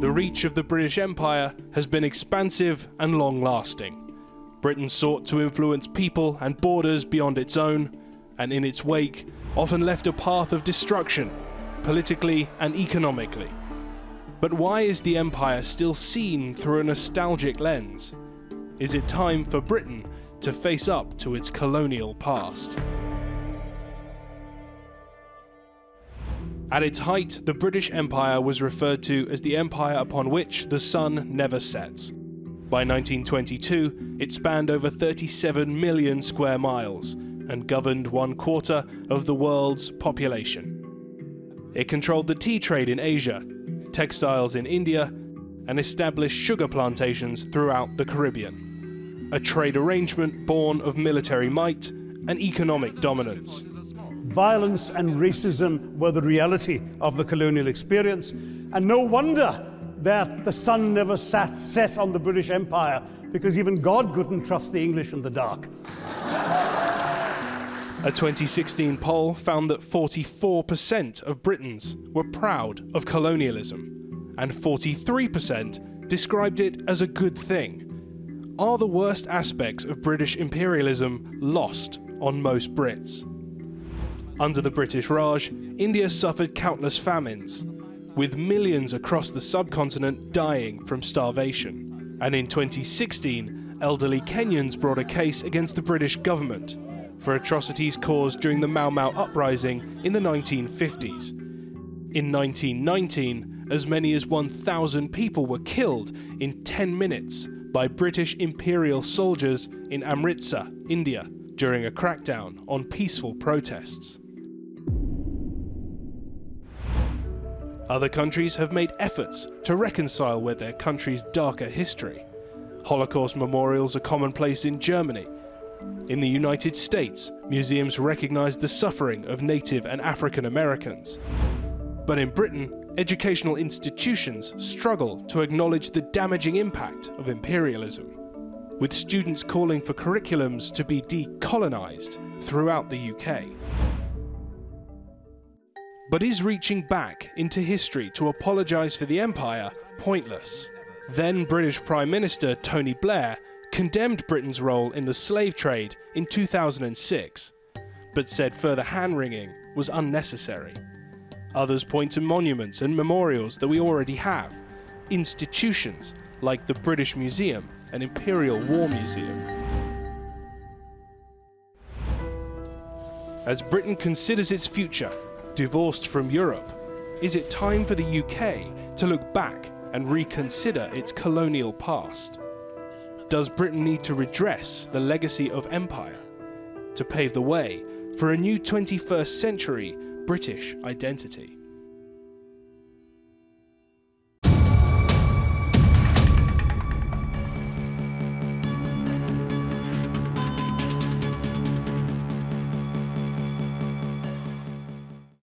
The reach of the British Empire has been expansive and long-lasting. Britain sought to influence people and borders beyond its own, and in its wake often left a path of destruction, politically and economically. But why is the empire still seen through a nostalgic lens? Is it time for Britain to face up to its colonial past? At its height, the British Empire was referred to as the empire upon which the sun never sets. By 1922, it spanned over 37 million square miles and governed 1/4 of the world's population. It controlled the tea trade in Asia, textiles in India, and established sugar plantations throughout the Caribbean. A trade arrangement born of military might and economic dominance. Violence and racism were the reality of the colonial experience, and no wonder that the sun never set on the British Empire, because even God couldn't trust the English in the dark. A 2016 poll found that 44% of Britons were proud of colonialism, and 43% described it as a good thing. Are the worst aspects of British imperialism lost on most Brits? Under the British Raj, India suffered countless famines, with millions across the subcontinent dying from starvation. And in 2016, elderly Kenyans brought a case against the British government for atrocities caused during the Mau Mau uprising in the 1950s. In 1919, as many as 1,000 people were killed in 10 minutes by British Imperial soldiers in Amritsar, India, during a crackdown on peaceful protests. Other countries have made efforts to reconcile with their country's darker history. Holocaust memorials are commonplace in Germany. In the United States, museums recognize the suffering of Native and African Americans. But in Britain, educational institutions struggle to acknowledge the damaging impact of imperialism, with students calling for curriculums to be decolonized throughout the UK. But is reaching back into history to apologise for the empire pointless? Then British Prime Minister Tony Blair condemned Britain's role in the slave trade in 2006, but said further hand-wringing was unnecessary. Others point to monuments and memorials that we already have, institutions like the British Museum and Imperial War Museum. As Britain considers its future, divorced from Europe, is it time for the UK to look back and reconsider its colonial past? Does Britain need to redress the legacy of empire to pave the way for a new 21st century British identity?